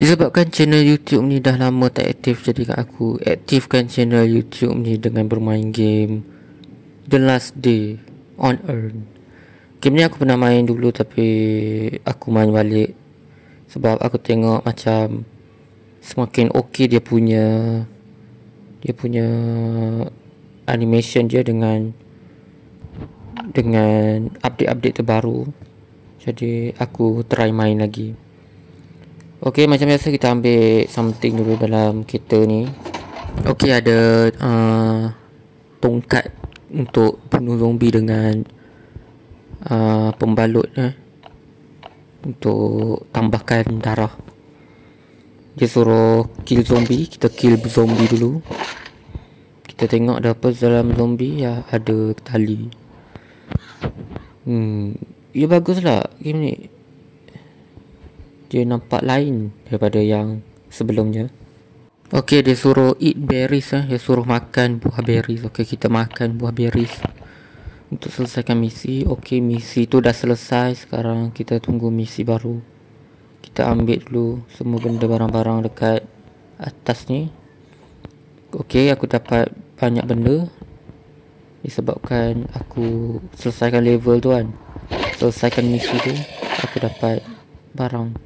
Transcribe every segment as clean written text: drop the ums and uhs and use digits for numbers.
Disebabkan channel YouTube ni dah lama tak aktif, jadi aku aktifkan channel YouTube ni dengan bermain game The Last Day on Earth. Game ni aku pernah main dulu, tapi aku main balik sebab aku tengok macam semakin okey dia punya animation dia dengan update-update terbaru. Jadi aku try main lagi. Okey, macam biasa kita ambil something dulu dalam kereta ni. Okey, ada tongkat untuk bunuh zombie dengan pembalut untuk tambahkan darah. Dia suruh kill zombie, kita kill zombie dulu. Kita tengok ada apa dalam zombie. Ya, ada tali. Ya baguslah game ni. Dia nampak lain daripada yang sebelumnya. Okey, dia suruh eat berries. Dia suruh makan buah berries. Okey, kita makan buah berries untuk selesaikan misi. Okey, misi tu dah selesai. Sekarang kita tunggu misi baru. Kita ambil dulu semua benda, barang-barang dekat atas ni. Okey, aku dapat banyak benda disebabkan aku selesaikan level tu kan. Selesaikan misi tu, aku dapat barang.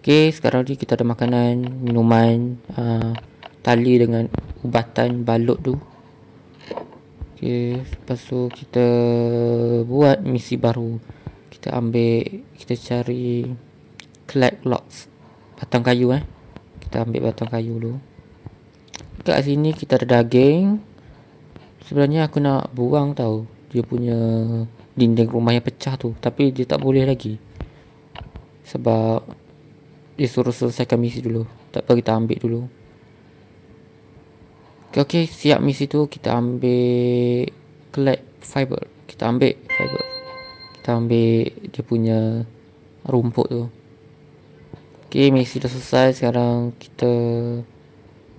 Okey, sekarang ni kita ada makanan, minuman, tali dengan ubatan balut tu. Okey, lepas tu kita buat misi baru. Kita cari collect logs, batang kayu. Kita ambil batang kayu dulu. Kat sini kita ada daging. Sebenarnya aku nak buang tau dia punya dinding rumah yang pecah tu, tapi dia tak boleh lagi sebab dia suruh selesaikan misi dulu. Tak apa, kita ambil dulu. Okey, siap misi tu. Kita ambil collect fiber. Kita ambil fiber. Kita ambil dia punya rumput tu. Okey, misi dah selesai. Sekarang kita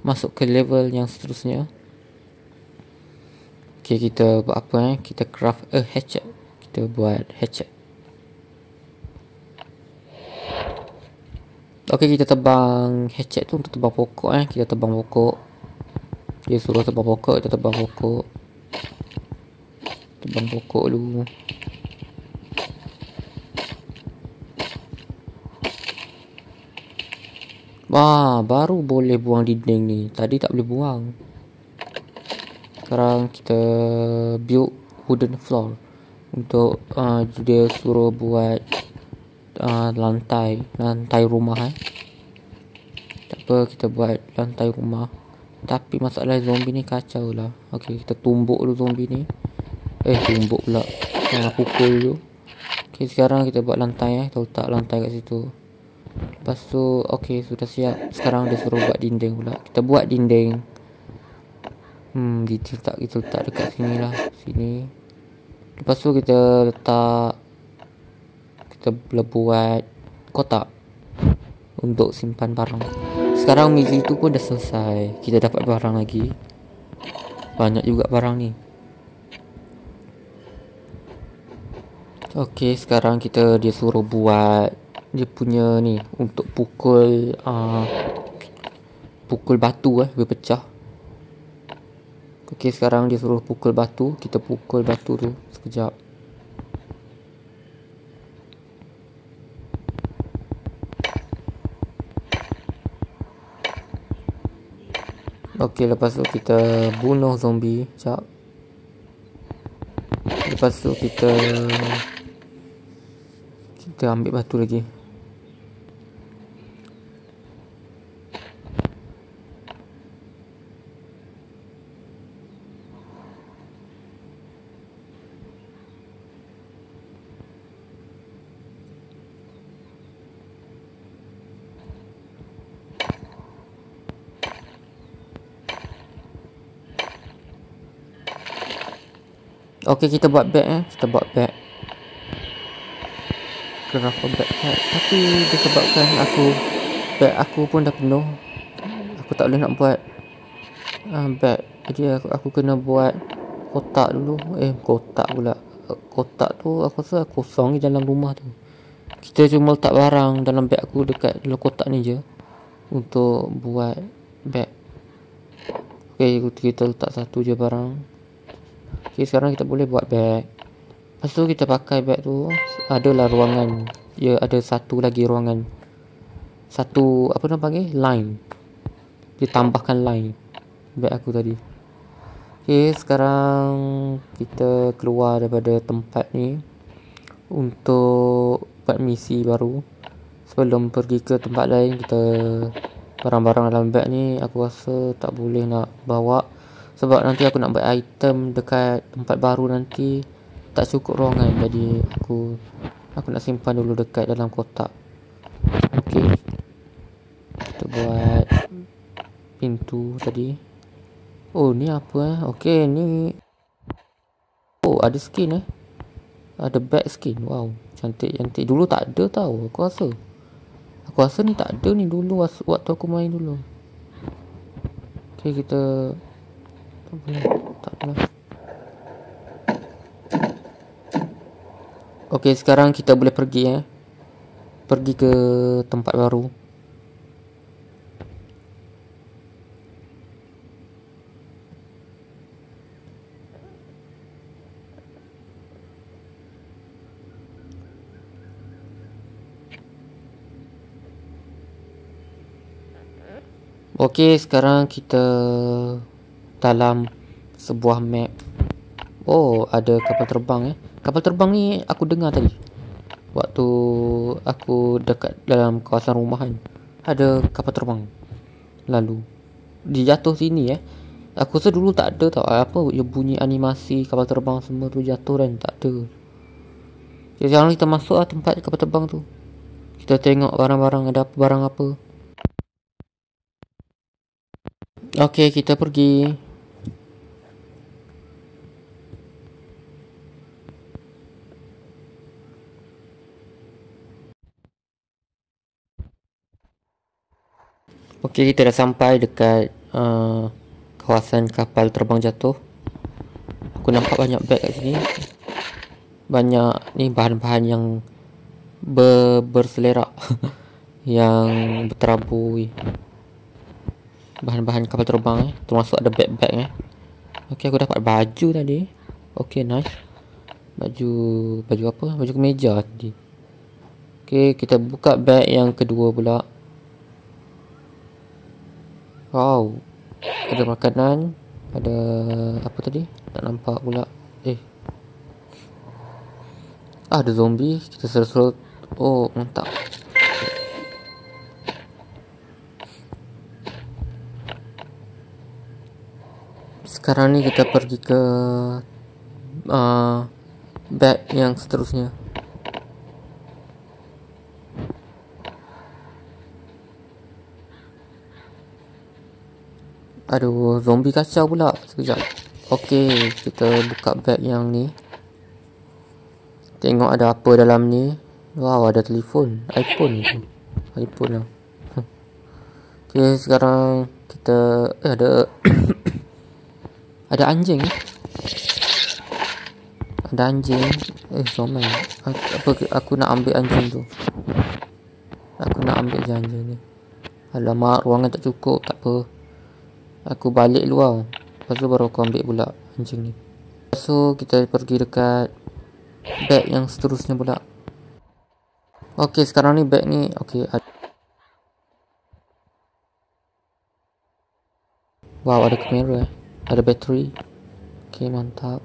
masuk ke level yang seterusnya. Okey, kita buat apa Kita craft a hatchet. Kita buat hatchet. Okey, kita tebang hatchet tu untuk tebang pokok. Kita tebang pokok. Dia suruh tebang pokok, kita tebang pokok. Tebang pokok dulu. Wah, baru boleh buang dinding ni. Tadi tak boleh buang. Sekarang kita build wooden floor. Untuk dia suruh buat lantai rumah. Tak apa, kita buat lantai rumah. Tapi masalah zombie ni kacau lah. Okey, kita tumbuk dulu zombie ni. Tumbuk pula. Pukul dulu. Okey, sekarang kita buat lantai. Kita letak lantai kat situ. Lepas tu, okey, sudah siap. Sekarang dia suruh buat dinding pula. Kita buat dinding. Kita letak dekat sini lah. Sini. Lepas tu kita letak, kita boleh buat kotak untuk simpan barang. Sekarang misi tu pun dah selesai. Kita dapat barang lagi. Banyak juga barang ni. Okey, sekarang dia suruh buat dia punya ni untuk pukul batu berpecah. Okey, sekarang dia suruh pukul batu. Kita pukul batu tu sekejap. Okey, lepas tu kita bunuh zombie. Sekejap. Lepas tu kita ambil batu lagi. Okey, kita buat bag. Kita buat bag. Craft bag. Tapi disebabkan bag aku pun dah penuh, aku tak boleh nak buat bag. Jadi aku kena buat kotak dulu. Kotak pula. Kotak tu aku rasa kosong di dalam rumah tu. Kita cuma letak barang dalam bag aku dekat dalam kotak ni je. untuk buat bag. Okay, kita letak satu je barang. Okay, sekarang kita boleh buat bag. Lepas tu kita pakai bag tu, adalah ruangan. Ya, ada satu lagi ruangan. Satu, apa nak panggil? Line. Dia tambahkan line bag aku tadi. Okay, sekarang kita keluar daripada tempat ni untuk buat misi baru. Sebelum pergi ke tempat lain, kita barang-barang dalam bag ni aku rasa tak boleh nak bawa, sebab nanti aku nak buat item dekat tempat baru nanti tak cukup ruangan. Jadi aku nak simpan dulu dekat dalam kotak. Okey, kita buat pintu tadi. Oh, ni apa okey, ni oh ada skin ada bag skin. Wow, cantik. Dulu tak ada tau, aku rasa ni tak ada ni dulu waktu aku main dulu. Okay, kita tak ada. Okay, sekarang kita boleh pergi ke tempat baru. Okey, sekarang kita dalam sebuah map. Oh, ada kapal terbang Kapal terbang ni aku dengar tadi waktu aku dekat dalam kawasan rumahan. Ada kapal terbang lalu dia jatuh sini Aku rasa dulu tak ada tau. Apa bunyi animasi kapal terbang semua tu jatuh dan tak ada. Jadi sekarang kita masuk tempat kapal terbang tu. Kita tengok barang-barang, ada apa barang apa. Okey, kita pergi. Okey, kita dah sampai dekat kawasan kapal terbang jatuh. Aku nampak banyak beg kat sini. Banyak ni bahan-bahan yang berselerak yang berterabur. Bahan-bahan kapal terbang termasuk ada beg-beg Okey, aku dapat baju tadi. Okey, nice. Baju apa? Baju kemeja tadi. Okey, kita buka beg yang kedua pula. Wow, ada makanan. Ada apa tadi? Tak nampak pula. Ada zombie. Kita serut-serut. Oh, mantap. Sekarang ni kita pergi ke bag yang seterusnya. Aduh, zombie kacau pula. Sekejap. Okey, kita buka bag yang ni. Tengok ada apa dalam ni. Wow, ada telefon. iPhone lah. Okey, sekarang kita ada ada anjing. Ada anjing. Zombie. Aku nak ambil anjing tu. Aku nak ambil anjing ni. Alamak, ruangan tak cukup. Tak apa. Aku balik luar. Lepas tu baru aku ambil pula anjing ni. So kita pergi dekat bag yang seterusnya pula. Okey, sekarang ni bag ni okey. Wow, ada kamera ada bateri. Okey, mantap.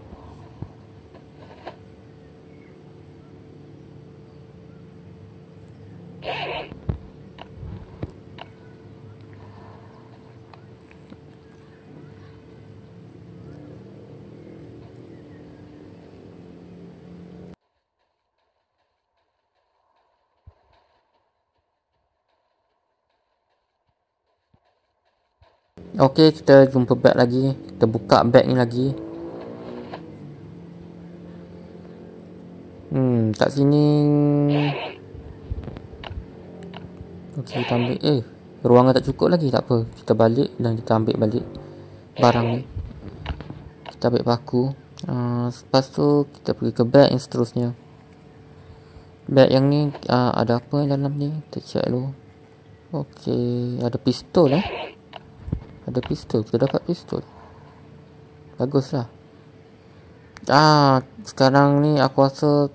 Okey, kita jumpa bag lagi. Kita buka bag ni lagi. Kat sini. Okey, kita ambil. Ruangan tak cukup lagi. Tak apa. Kita balik dan kita ambil balik barang ni. Kita ambil paku. Lepas tu kita pergi ke bag yang seterusnya. Bag yang ni ada apa dalam ni? Kita check dulu. Okey, ada pistol Ada pistol, kita dapat pistol. Baguslah. Sekarang ni aku rasa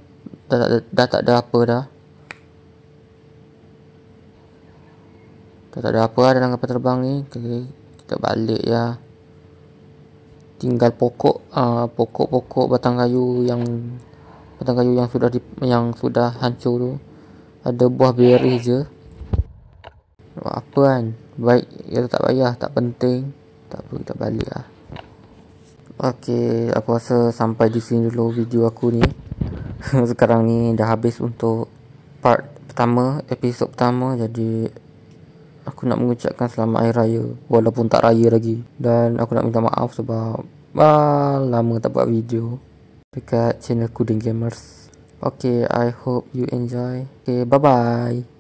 dah tak ada apa dah. Dah tak ada apa dah dalam kapal terbang ni. Okay, kita balik ya. Tinggal pokok-pokok batang kayu yang sudah hancur tu. Ada buah beri je. Apa kan? Baik, ya tak payah, tak penting. Tak perlu kita balik lah. Okey, aku rasa sampai di sini dulu video aku ni. Sekarang ni dah habis untuk part pertama, episod pertama. Jadi aku nak mengucapkan selamat hari raya walaupun tak raya lagi. Dan aku nak minta maaf sebab lama tak buat video dekat channel Kuding Gamers. Okay, I hope you enjoy. Okay, bye bye.